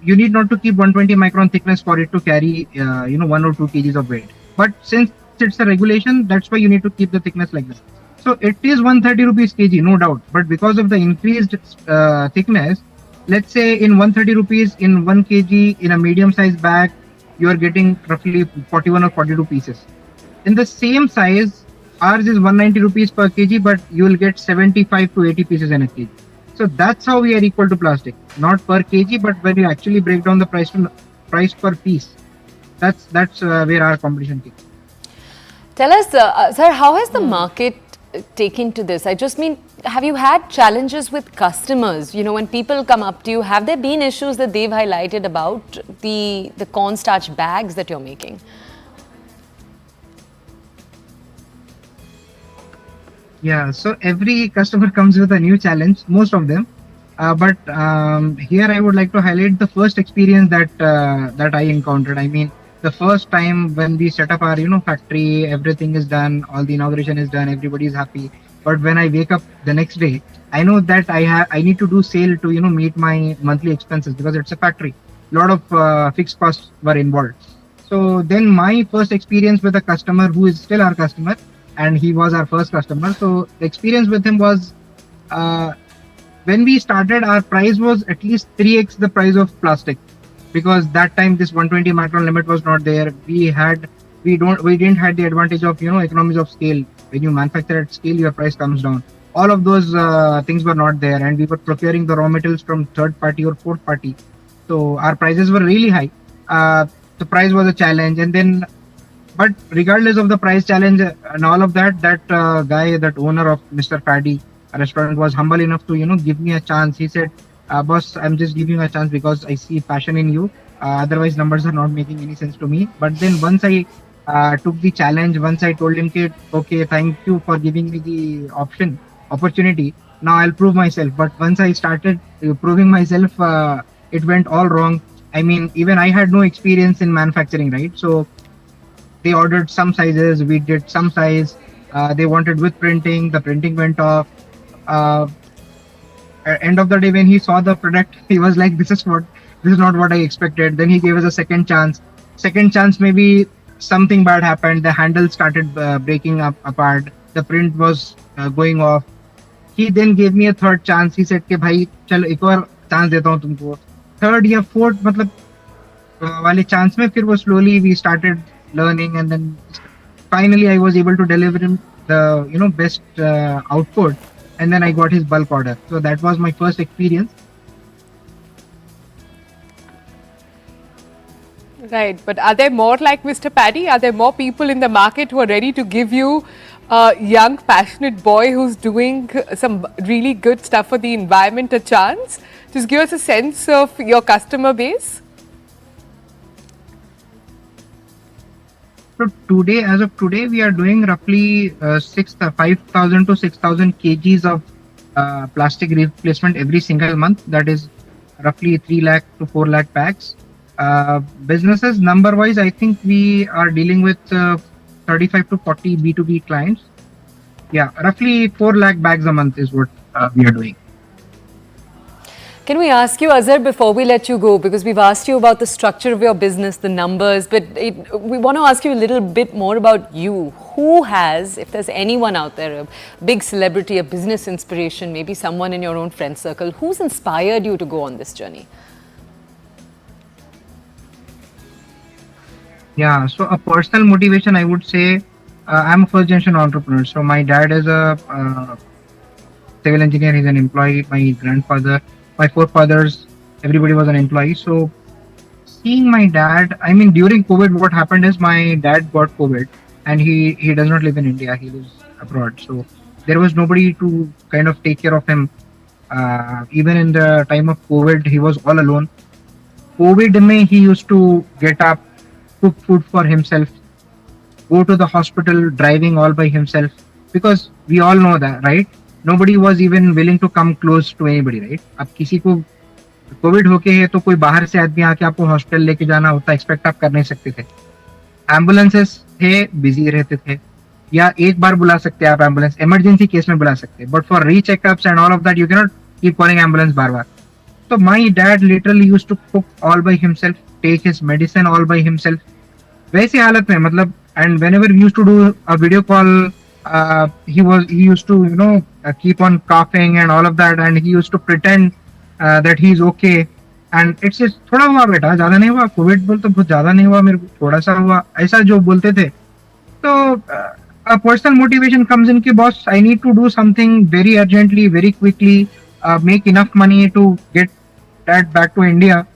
you need not to keep 120 micron thickness for it to carry 1 or 2 kgs of weight. But since it's a regulation, that's why you need to keep the thickness like this. So it is 130 rupees kg, no doubt. But because of the increased thickness, let's say in 130 rupees in 1 kg in a medium size bag, you are getting roughly 41 or 42 pieces. In the same size, ours is 190 rupees per kg, but you will get 75 to 80 pieces in a kg. So that's how we are equal to plastic, not per kg, but when you actually break down the price per piece, that's where our competition kicks. Tell us, sir, how has the market taken to this? I just mean, have you had challenges with customers? When people come up to you, have there been issues that they've highlighted about the cornstarch bags that you're making? Yeah, so every customer comes with a new challenge, most of them. But here I would like to highlight the first experience that I encountered. I mean, the first time when we set up our factory, everything is done, all the inauguration is done, everybody is happy. But when I wake up the next day, I know that I need to do sale to meet my monthly expenses because it's a factory. A lot of fixed costs were involved. So then my first experience with a customer who is still our customer, and he was our first customer. So the experience with him was. When we started, our price was at least 3x the price of plastic, because that time this 120 micron limit was not there. We didn't have the advantage of economies of scale. When you manufacture at scale, your price comes down. All of those things were not there, and we were procuring the raw materials from third party or fourth party. So our prices were really high. The price was a challenge, but regardless of the price challenge and all of that, that guy, that owner of Mr. Paddy restaurant was humble enough to give me a chance. He said, boss, I'm just giving you a chance because I see passion in you, otherwise numbers are not making any sense to me. But then once I took the challenge, once I told him, okay, thank you for giving me the opportunity, now I'll prove myself. But once I started proving myself, it went all wrong. I mean, even I had no experience in manufacturing, right? So they ordered some sizes, we did some size, they wanted with printing, the printing went off. End of the day, when he saw the product, he was like, this is not what I expected. Then he gave us a second chance. Maybe something bad happened, the handle started breaking apart, the print was going off. He then gave me a third chance. He said, bhai chalo ek aur chance deta hu tumko. Third या fourth मतलब वाले chance में फिर वो slowly we started learning, and then finally I was able to deliver him the best output. And then I got his bulk order. So that was my first experience. Right, but are there more like Mr. Paddy? Are there more people in the market who are ready to give you a young, passionate boy who's doing some really good stuff for the environment a chance? Just give us a sense of your customer base. So today, as of today, we are doing roughly 5,000 to 6,000 kgs of plastic replacement every single month. That is roughly 3 lakh to 4 lakh packs. Businesses number wise, I think we are dealing with 35 to 40 B2B clients. Yeah, roughly 4 lakh bags a month is what we are doing. Can we ask you, Azhar, before we let you go, because we've asked you about the structure of your business, the numbers, but we want to ask you a little bit more about you. Who has, if there's anyone out there, a big celebrity, a business inspiration, maybe someone in your own friend circle, who's inspired you to go on this journey? Yeah, so a personal motivation, I would say, I'm a first generation entrepreneur. So my dad is a civil engineer, he's an employee. My grandfather, my forefathers, everybody was an employee. So seeing my dad, I mean, during COVID, what happened is my dad got COVID, and he does not live in India, he lives abroad. So there was nobody to kind of take care of him. Even in the time of COVID, he was all alone. COVID mein, he used to get up, cook food for himself, go to the hospital driving all by himself, because we all know that, right? Nobody was even willing to come close to anybody, right? अब किसी को Covid होके है तो कोई बाहर से आदमी आके आपको हॉस्पिटल लेके जाना उतना एक्सपेक्ट आप कर नहीं सकते थे. एम्बुलेंसेस थे, बिजी रहते थे, या एक बार बुला सकते हैं आप एम्बुलेंस, इमरजेंसी केस में बुला सकते हैं, but for recheckups and all of that you can not keep calling ambulance बार बार. So my dad literally used to cook all by himself, take his medicine all by himself. वैसी हालत में मतलब, and whenever we used to do a video call, he used to keep on coughing and all of that, and he used to pretend that he's okay. And it's just थोड़ा हुआ बेटा, ज्यादा नहीं हुआ, कोविड बोल तो बहुत ज्यादा नहीं हुआ, मेरे को थोड़ा सा हुआ, ऐसा जो बोलते थे. तो a personal motivation comes in कि boss, I need to do something very urgently, very quickly, make enough money to get dad back to India,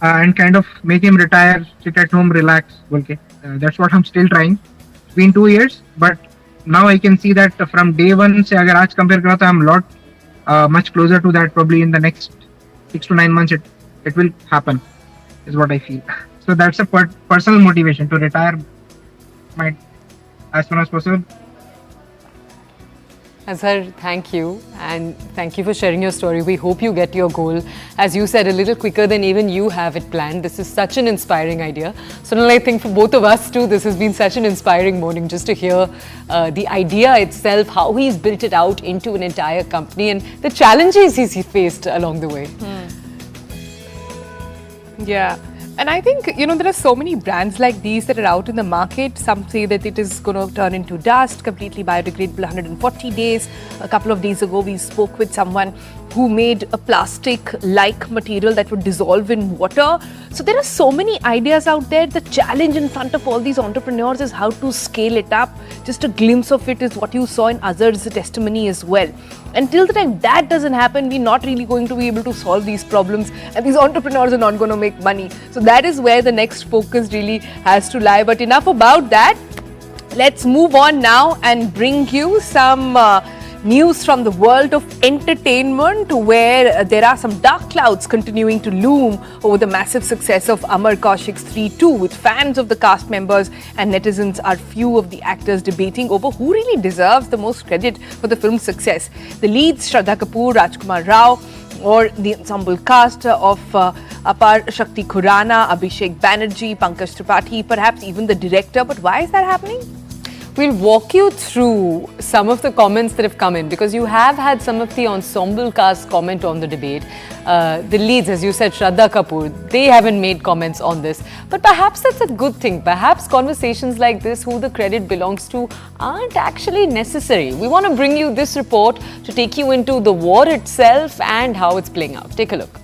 and kind of make him retire, sit at home, relax. Okay, that's what I'm still trying. It's been 2 years, but now I can see that from day one से अगर आज compare करा तो I'm a lot much closer to that. Probably in the next 6 to 9 months it will happen, is what I feel. So that's a personal motivation to retire as soon as possible. Azhar, thank you, and thank you for sharing your story. We hope you get your goal, as you said, a little quicker than even you have it planned. This is such an inspiring idea. Sonal, I think for both of us too, this has been such an inspiring morning just to hear the idea itself, how he's built it out into an entire company and the challenges he's faced along the way. Yeah. And I think, there are so many brands like these that are out in the market. Some say that it is going to turn into dust, completely biodegradable, 140 days. A couple of days ago, we spoke with someone who made a plastic-like material that would dissolve in water. So there are so many ideas out there. The challenge in front of all these entrepreneurs is how to scale it up. Just a glimpse of it is what you saw in Azhar's testimony as well. Until the time that doesn't happen, we're not really going to be able to solve these problems, and these entrepreneurs are not going to make money. So that is where the next focus really has to lie. But enough about that. Let's move on now and bring you some news from the world of entertainment, where there are some dark clouds continuing to loom over the massive success of Amar Kaushik's Stree 2, with fans of the cast members and netizens are few of the actors debating over who really deserves the most credit for the film's success. The leads, Shraddha Kapoor, Rajkumar Rao, or the ensemble cast of Apar Shakti Khurana, Abhishek Banerjee, Pankaj Tripathi, perhaps even the director. But why is that happening? We'll walk you through some of the comments that have come in, because you have had some of the ensemble cast comment on the debate. The leads, as you said, Shraddha Kapoor, they haven't made comments on this. But perhaps that's a good thing. Perhaps conversations like this, who the credit belongs to, aren't actually necessary. We want to bring you this report to take you into the war itself and how it's playing out. Take a look.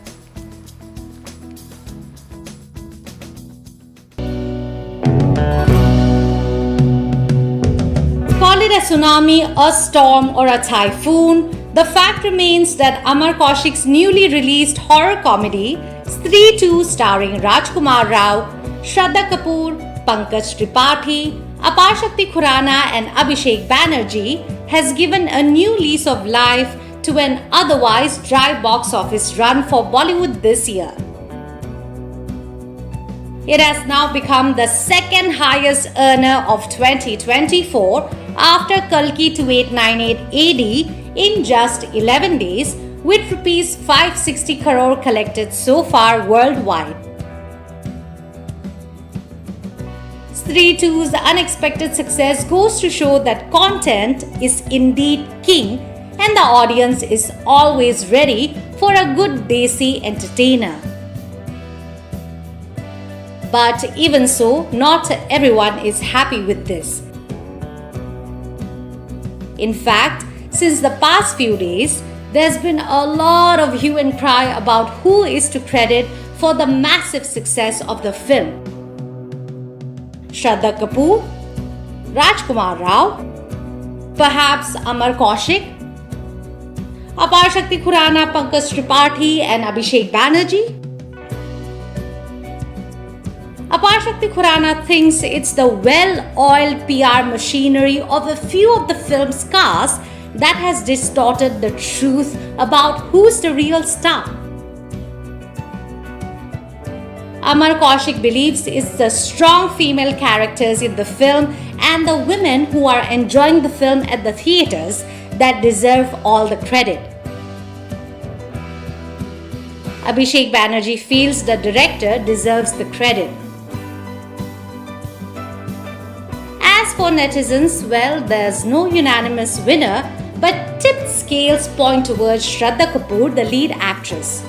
Call it a tsunami, a storm, or a typhoon, the fact remains that Amar Kaushik's newly released horror comedy, Stree 2, starring Rajkumar Rao, Shraddha Kapoor, Pankaj Tripathi, Apar Shakti Khurana, and Abhishek Banerjee, has given a new lease of life to an otherwise dry box office run for Bollywood this year. It has now become the second highest earner of 2024 after Kalki 2898 AD in just 11 days, with rupees 560 crore collected so far worldwide. Stree 2's unexpected success goes to show that content is indeed king, and the audience is always ready for a good desi entertainer. But even so, not everyone is happy with this. In fact, since the past few days, there's been a lot of hue and cry about who is to credit for the massive success of the film. Shraddha Kapoor, Rajkumar Rao, perhaps Amar Kaushik, Apar Shakti Khurana, Pankaj Tripathi, and Abhishek Banerjee. Apar Shakti Khurana thinks it's the well-oiled PR machinery of a few of the film's cast that has distorted the truth about who's the real star. Amar Kaushik believes it's the strong female characters in the film and the women who are enjoying the film at the theatres that deserve all the credit. Abhishek Banerjee feels the director deserves the credit. As for netizens, well, there's no unanimous winner, but tipped scales point towards Shraddha Kapoor, the lead actress.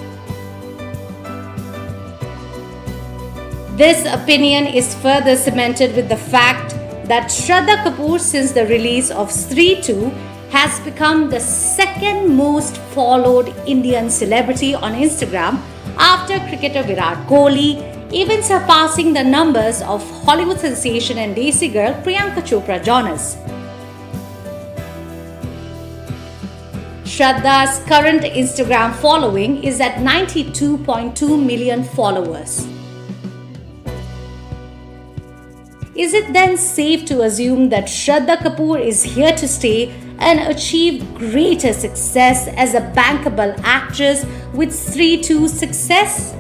This opinion is further cemented with the fact that Shraddha Kapoor, since the release of Stree 2, has become the second most followed Indian celebrity on Instagram after cricketer Virat Kohli, even surpassing the numbers of Hollywood sensation and desi girl Priyanka Chopra Jonas. Shraddha's current Instagram following is at 92.2 million followers. Is it then safe to assume that Shraddha Kapoor is here to stay and achieve greater success as a bankable actress with Stree 2's success?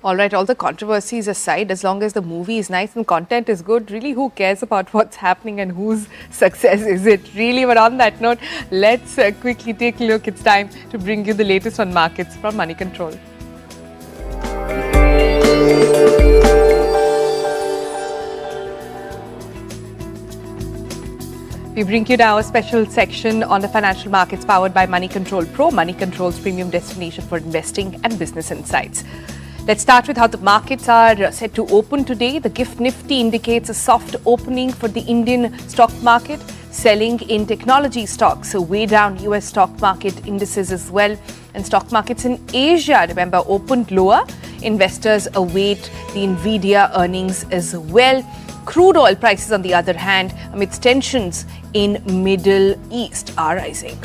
All right, all the controversies aside, as long as the movie is nice and content is good, really who cares about what's happening and whose success is it really? But on that note, let's quickly take a look. It's time to bring you the latest on markets from Money Control. We bring you now a special section on the financial markets powered by Money Control Pro, Money Control's premium destination for investing and business insights. Let's start with how the markets are set to open today. The GIFT Nifty indicates a soft opening for the Indian stock market, selling in technology stocks, so way down US stock market indices as well. And stock markets in Asia, remember, opened lower. Investors await the Nvidia earnings as well. Crude oil prices, on the other hand, amidst tensions in Middle East, are rising.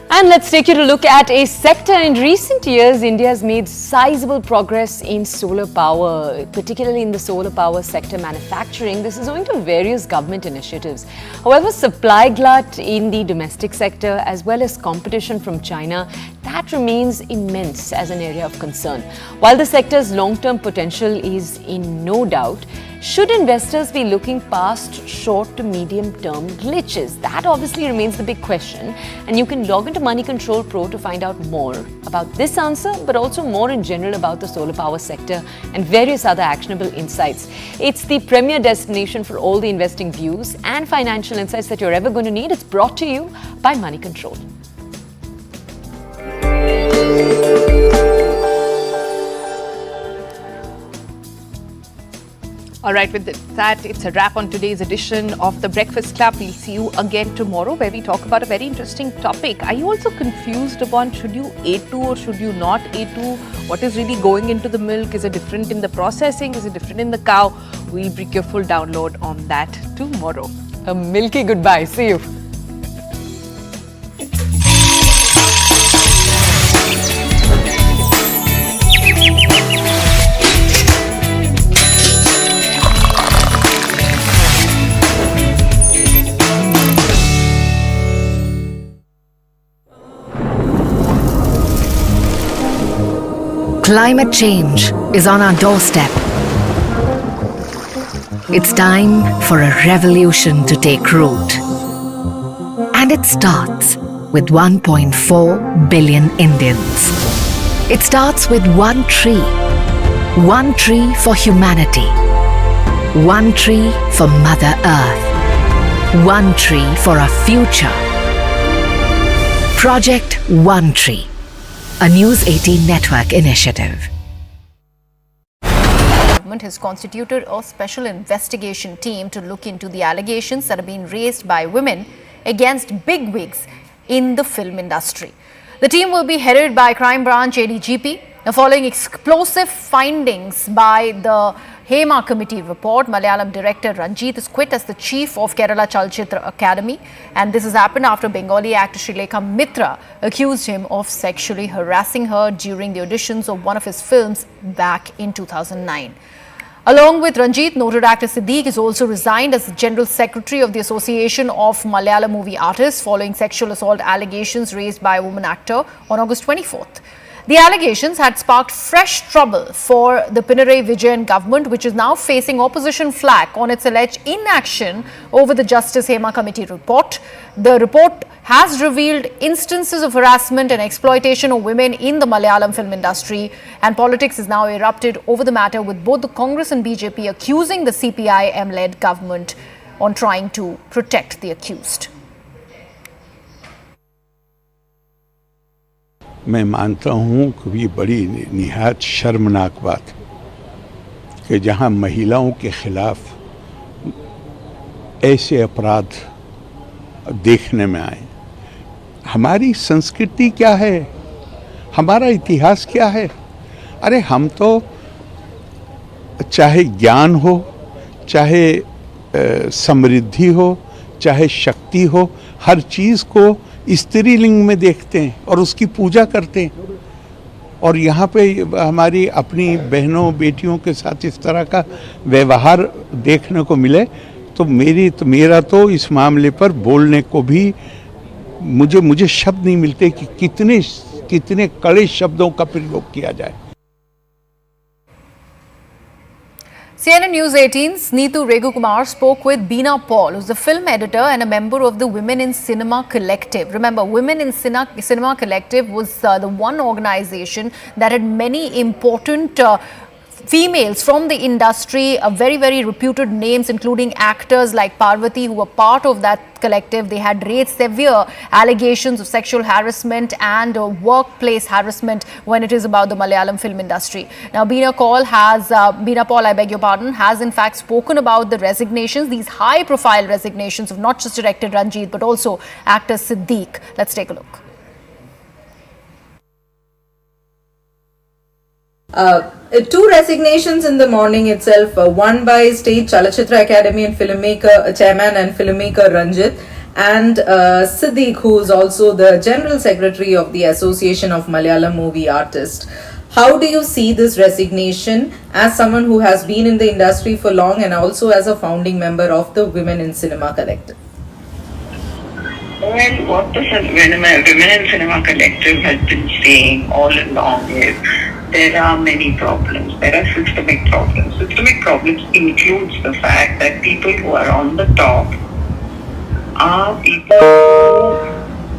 And let's take you to look at a sector. In recent years, India has made sizable progress in solar power, particularly in the solar power sector manufacturing. This is owing to various government initiatives. However, supply glut in the domestic sector as well as competition from China, that remains immense as an area of concern. While the sector's long-term potential is in no doubt, should investors be looking past short to medium-term glitches? That obviously remains the big question. And you can log into Money Control Pro to find out more about this answer, but also more in general about the solar power sector and various other actionable insights. It's the premier destination for all the investing views and financial insights that you're ever going to need. It's brought to you by Money Control. All right, with that, it's a wrap on today's edition of The Breakfast Club. We'll see you again tomorrow where we talk about a very interesting topic. Are you also confused about should you A2 or should you not A2? What is really going into the milk? Is it different in the processing? Is it different in the cow? We'll bring you a full download on that tomorrow. A milky goodbye. See you. Climate change is on our doorstep. It's time for a revolution to take root. And it starts with 1.4 billion Indians. It starts with one tree for humanity, one tree for Mother Earth, one tree for our future. Project One Tree, a News 18 network initiative. The government has constituted a special investigation team to look into the allegations that have been raised by women against bigwigs in the film industry. The team will be headed by Crime Branch ADGP. Following explosive findings by the Hema Committee report, Malayalam director Ranjit is quit as the chief of Kerala Chalachitra Academy, and this has happened after Bengali actor Stree Mitra accused him of sexually harassing her during the auditions of one of his films back in 2009. Along with Ranjit, noted actor Siddique is also resigned as the General Secretary of the Association of Malayalam Movie Artists following sexual assault allegations raised by a woman actor on August 24th. The allegations had sparked fresh trouble for the Pinarayi Vijayan government, which is now facing opposition flack on its alleged inaction over the Justice Hema Committee report. The report has revealed instances of harassment and exploitation of women in the Malayalam film industry, and politics has now erupted over the matter, with both the Congress and BJP accusing the CPIM-led government on trying to protect the accused. मैं मानता हूँ कि ये बड़ी निहायत शर्मनाक बात कि जहाँ महिलाओं के खिलाफ ऐसे अपराध देखने में आए। हमारी संस्कृति क्या है, हमारा इतिहास क्या है? अरे हम तो चाहे ज्ञान हो, चाहे समृद्धि हो, चाहे शक्ति हो, हर चीज़ को स्त्रीलिंग में देखते हैं और उसकी पूजा करते हैं। और यहाँ पे हमारी अपनी बहनों बेटियों के साथ इस तरह का व्यवहार देखने को मिले तो मेरा तो इस मामले पर बोलने को भी मुझे शब्द नहीं मिलते कि कितने कितने कड़े शब्दों का प्रयोग किया जाए। CNN News 18's Neetu Regukumar spoke with Beena Paul, who's the film editor and a member of the Women in Cinema Collective. Remember, Women in Cinema Collective was the one organization that had many important females from the industry, very, very reputed names, including actors like Parvati, who were part of that collective. They had raised severe allegations of sexual harassment and workplace harassment when it is about the Malayalam film industry. Now, Beena Paul, I beg your pardon, has in fact spoken about the resignations, these high-profile resignations of not just director Ranjit, but also actor Siddique. Let's take a look. Two resignations in the morning itself, one by State Chalachitra Academy and Chairman and filmmaker Ranjit, and Siddique, who is also the General Secretary of the Association of Malayalam Movie Artists. How do you see this resignation as someone who has been in the industry for long and also as a founding member of the Women in Cinema Collective? Well, what the Women in Cinema Collective has been saying all along is there are many problems. There are systemic problems. Systemic problems includes the fact that people who are on the top are people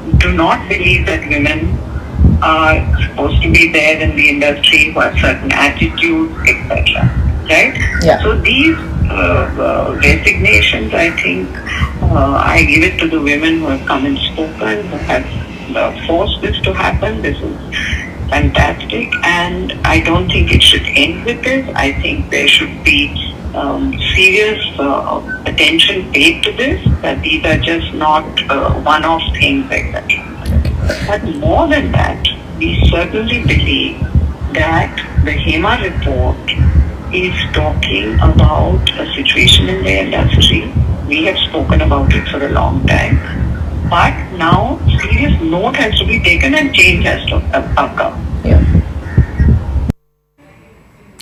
who do not believe that women are supposed to be there in the industry, who have certain attitudes, etc. Right? Yeah. So these resignations, I think, I give it to the women who have come and spoken, who have forced this to happen. This is fantastic, and I don't think it should end with this. I think there should be serious attention paid to this, that these are just not one-off things, etc. But more than that, we certainly believe that the HEMA report is talking about a situation in the industry. We have spoken about it for a long time. But now, serious note has to be taken and change has to occur. Yeah.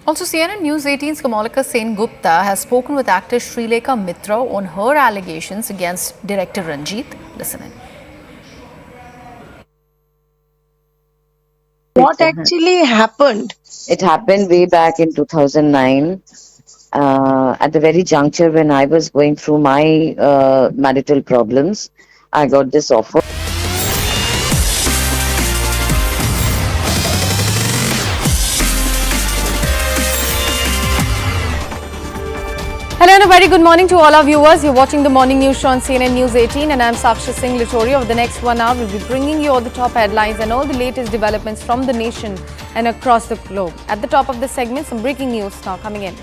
Also, CNN News 18's Kamalika Sen Gupta has spoken with actor Stree Mitra on her allegations against director Ranjit. Listen in. What actually happened? It happened way back in 2009, at the very juncture when I was going through my marital problems. I got this offer. Hello and a very good morning to all our viewers. You're watching the morning news show on CNN News 18 and I'm Sakshi Singh Litori. Over the next 1 hour, we'll be bringing you all the top headlines and all the latest developments from the nation and across the globe. At the top of the segment, some breaking news now coming in.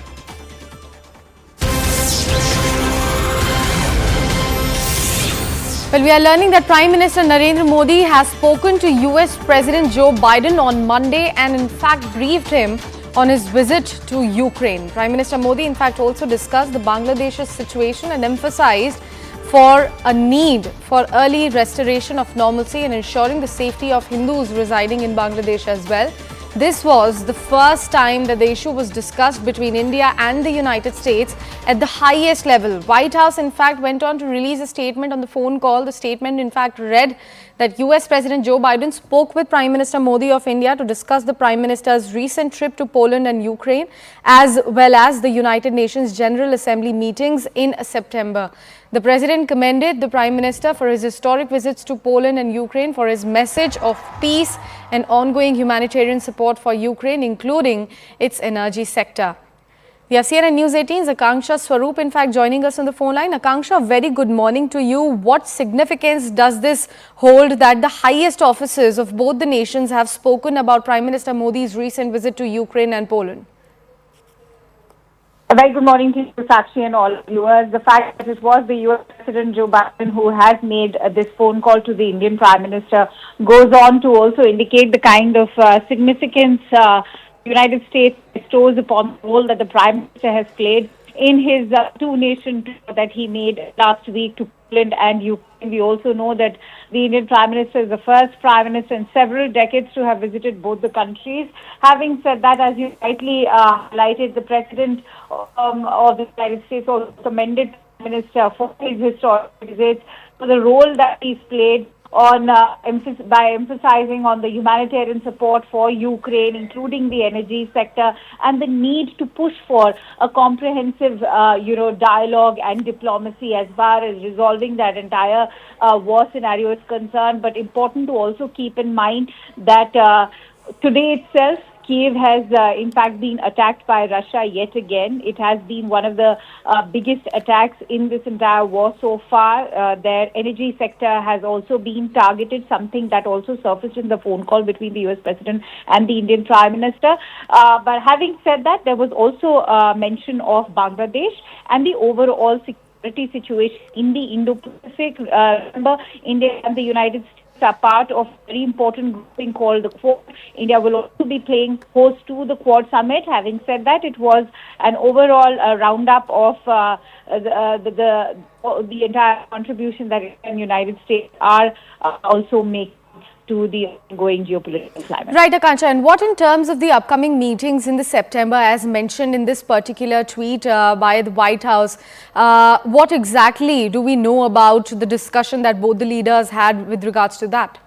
Well, we are learning that Prime Minister Narendra Modi has spoken to US President Joe Biden on Monday and in fact briefed him on his visit to Ukraine. Prime Minister Modi in fact also discussed the Bangladesh situation and emphasized for a need for early restoration of normalcy and ensuring the safety of Hindus residing in Bangladesh as well. This was the first time that the issue was discussed between India and the United States at the highest level. White House in fact went on to release a statement on the phone call. The statement in fact read that US President Joe Biden spoke with Prime Minister Modi of India to discuss the Prime Minister's recent trip to Poland and Ukraine as well as the United Nations General Assembly meetings in September. The President commended the Prime Minister for his historic visits to Poland and Ukraine, for his message of peace and ongoing humanitarian support for Ukraine, including its energy sector. We have CNN News 18's Akanksha Swaroop in fact joining us on the phone line. Akanksha, very good morning to you. What significance does this hold that the highest officers of both the nations have spoken about Prime Minister Modi's recent visit to Ukraine and Poland? A very good morning to you, Sakshi, and all viewers. The fact that it was the US President Joe Biden who has made this phone call to the Indian Prime Minister goes on to also indicate the kind of significance the United States bestows upon the role that the Prime Minister has played in his two-nation tour that he made last week to Poland and Ukraine. We also know that the Indian Prime Minister is the first Prime Minister in several decades to have visited both the countries. Having said that, as you rightly highlighted, the President of the United States also commended the Prime Minister for his historic visits, for the role that he's played on by emphasizing on the humanitarian support for Ukraine, including the energy sector, and the need to push for a comprehensive, dialogue and diplomacy as far as resolving that entire war scenario is concerned. But important to also keep in mind that today itself, Kiev has in fact been attacked by Russia yet again. It has been one of the biggest attacks in this entire war so far. Their energy sector has also been targeted, something that also surfaced in the phone call between the US President and the Indian Prime Minister. But having said that, there was also mention of Bangladesh and the overall security situation in the Indo-Pacific. Remember, India and the United States are part of a very important grouping called the Quad. India will also be playing host to the Quad Summit. Having said that, it was an overall roundup of the entire contribution that the United States are also making to the ongoing geopolitical climate. Right, Akanksha. And what in terms of the upcoming meetings in the September, as mentioned in this particular tweet by the White House, what exactly do we know about the discussion that both the leaders had with regards to that?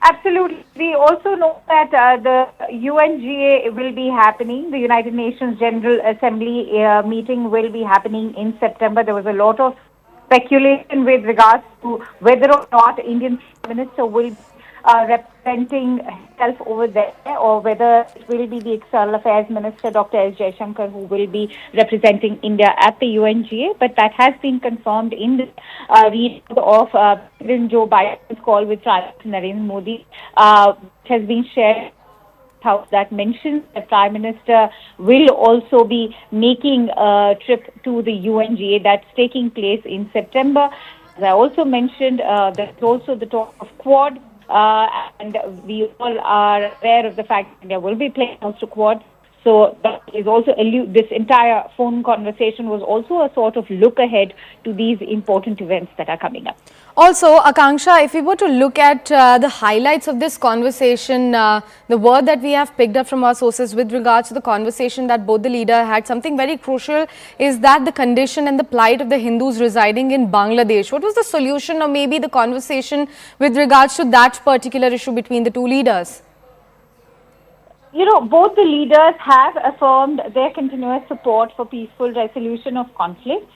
Absolutely. We also know that the UNGA will be happening. The United Nations General Assembly meeting will be happening in September. There was a lot of speculation with regards to whether or not Indian Prime Minister will be representing himself over there, or whether it will be the External Affairs Minister, Dr. S. Jaishankar, who will be representing India at the UNGA. But that has been confirmed in the read of President Joe Biden's call with Prime Minister Narendra Modi, which has been shared. House that mentions that Prime Minister will also be making a trip to the UNGA that's taking place in September. As I also mentioned, there's also the talk of Quad, and we all are aware of the fact that India will be playing host to Quad. So that is also this entire phone conversation was also a sort of look ahead to these important events that are coming up. Also, Akanksha, if we were to look at the highlights of this conversation, the word that we have picked up from our sources with regards to the conversation that both the leaders had, something very crucial is that the condition and the plight of the Hindus residing in Bangladesh. What was the solution, or maybe the conversation with regards to that particular issue between the two leaders? Both the leaders have affirmed their continuous support for peaceful resolution of conflict.